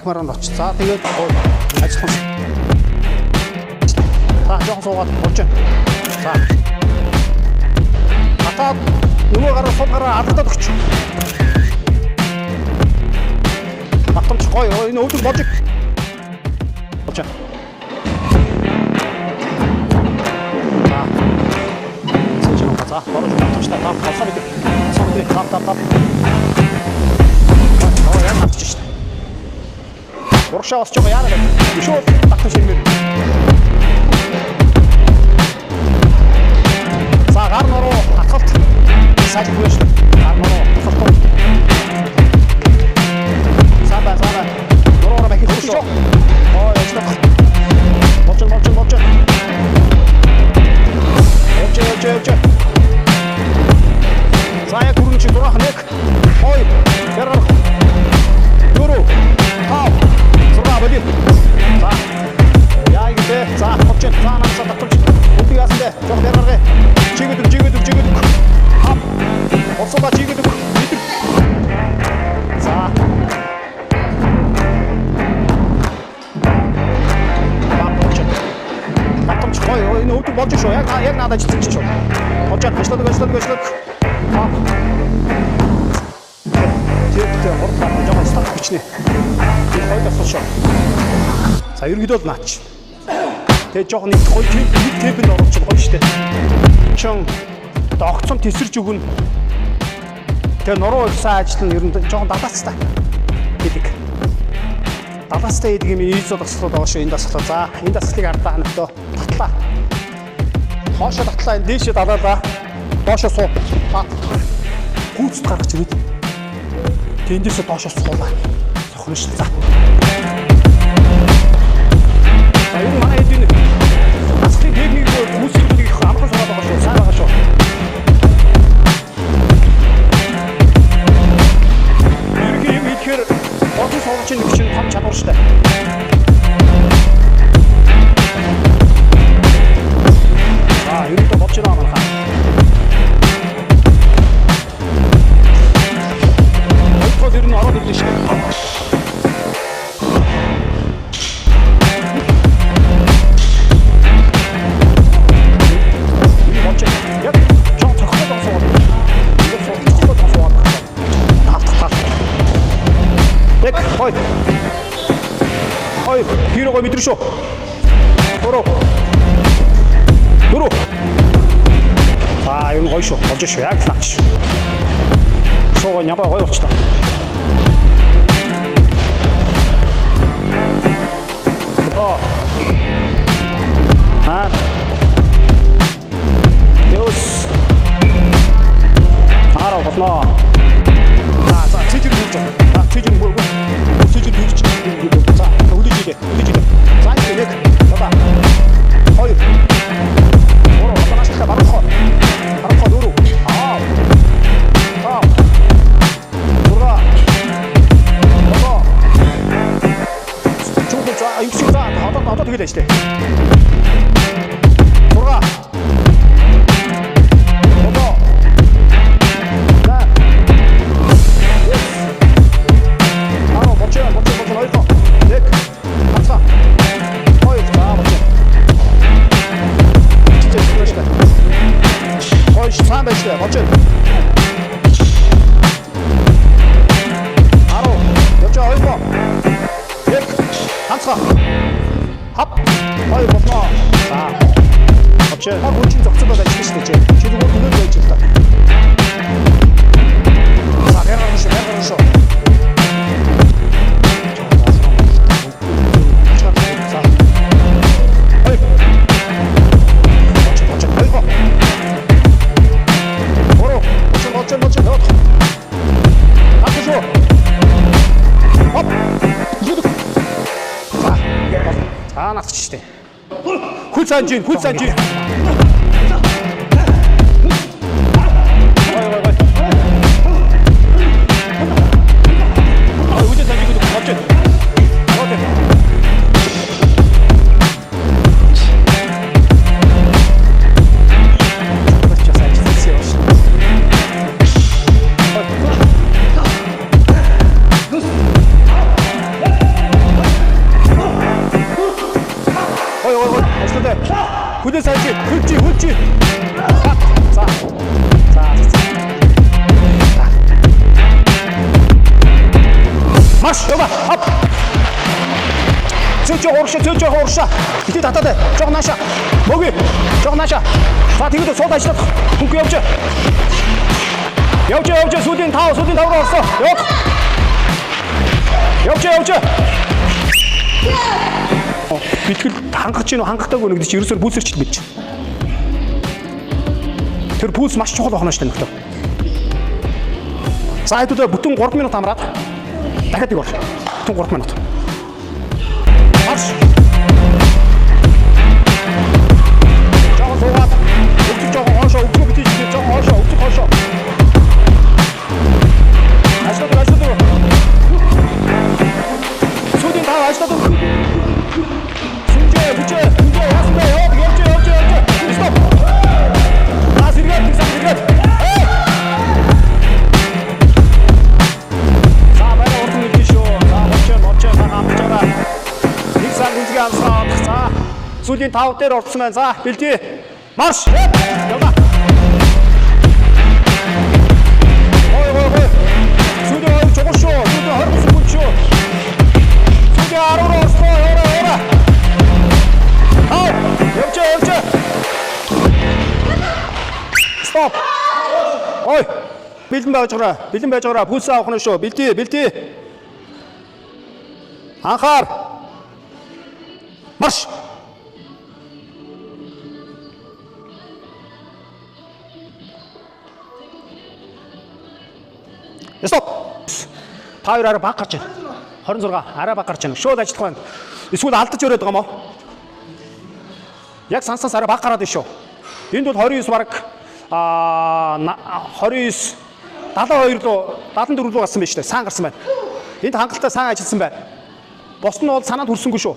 дахмаар нь оч. За тэгээд ажиллах. За жоохон суугаад болж байна. За. Атаад нөгөө гараа сул гараа алдаад өгч. Батамч гоё энэ өвдөр болж. Болж. За, бороо батамчтай тав хасаа бид. Сомдри тав. Яа навч шүү дээ. Урагшаа бас жоо яараа гэдэг. Шууд батамч шимээр. За, гар нуруу хатгалт. Сайжгүй шүү. Гар нуруу хатгалт. Сабаа. Нуруу бахи хөршөө. Ястах. Болж. Очоо. Зая гүрэн чи дурах нэг. Ой, ярар. Дөрөв. Тав. Зурга боли. За. Яа ингэ. За, очоо. За, намсаа татвч. Үгүй ясандэ. Жоо яраргэ. Чигэдэг. Хап. Особа чигэдэг. За. Батамч гоё. Энэ өвдөг болж шүү. Яг надад ажиллаж шүү. Очоо ажилладаг. Тэгээд хурдан жоохон стат бичнэ. Тэр хоёр асууш. За ерөнхийдөө л наач. Тэгээд жоохон нэг хоёр кэбэнд оруулчих гоё штэ. Чин огцом тесэрч өгнө. Тэгээд нуруу ирсэн ажил нь ерөнхийдөө жоохон далаацтай. Гэдэг. Далаацтай гэдэг юм ийз дасгалууд байгаа шүү. Энэ дасгалаа. За энэ дасгалыг ардаа ханагдаа татлаа. Хоошоо татлаа энэ дээшээ далаалаа. Доошоо суу. Гүйцэд гаргаж ирээд. Тэндээсээ доошоо суулаа. Сохно шүү. За. За юу манай эдийн асхи техник гүйцэдийг амхан суулаад байгаа шүү. Сайн байгаа шүү. Ерөнхий юм ихээр бодсон суулж ийн гэж том чадвар шүү дээ. За ерөнхий бодж байгаа маань хаа. Тэр нь ороод ирлээ шүү. Яг жоо цохол болсон. Тэг хой хирогоо мэдрэ шүү. Дөрөв. За юм гоё шүү. Болж шүү. Яг лаач. Шоо няба гоё болчихлоо. Ёс. Араа болно. За цэжэр хийж байна. Цэжэр мөргөө. Цэжэр хийж байна. За үлээж идэ. За нэг. Баба. Хоёр. Ороо батанааштай барах. Дөрөв. Зурга. Баба. Чугун за имсэг за одоо тэгээд ажиллая. Зурга. Хап. Хоёр болно. За. Очоо. Хүчин зогцоод байж шүү дээ. Чи зүгээр дүнээр байж л та. За, гэрэн шүү. Насчтэй. Хүл санжин. Ой. Хүл санжин гэж Хөвчи. За. Марш, ёба. Хоп. Зөж хооршаа. Итэ татаад. Жог нааша. Мөгий. Жог нааша. За тэгээд сууд ажиллах. Хөнгө явж. Явж сүүдийн тав руу орсоо. Явж. Битгэл хангах чинь хангахтаагүй нэг чи ерөөсөө пүүлсэрч бич. Тэр пүүлс маш чухал байна шүү дээ нөхдөд. За хэдүүлээ бүтэн 3 минут амраад дахиад нэг бол. Бүтэн 3 минут. Марш. Жоо суугаад өчиг жоо хоошоо өчиг битэж жоо хоошоо өчиг хоошоо. Ажлаа. Сүүдийн тав ажлаа. Хүчээ яасна явж. Стоп. Сэргээд. За баяр орсон гэж шүү. За мочоо хамчаараа. Нэг цаг үнзгээ амсаад. За сүүлийн 5 дээр орсон байна. За бэлтгий. Марш. Яваа. Ой. Сүүлийн жогоо шүү. Сүүлийн 20 секунд шүү. Сүүлийн 10 руу орсон. Яваа. Явж. Стоп. Ой. Бэлэн байж гараа. Пульс авах нь шүү. Бэлтгий. Анхаар. Марш. Стоп. Та хоёр арай баг гарч байна. 26 арай баг гарч байна. Шууд ажиллах байна. Эсвэл алдаж өрөөд байгаа мó. Яг сансаас арай баг гараад шүү. Энд бол 29 баг 29 72 руу 74 руу гарсан байж тээ. Сан гарсан байна. Энд хангалттай сан ажилласан байна. Бос нь бол санаад хүрсэнгүй шүү.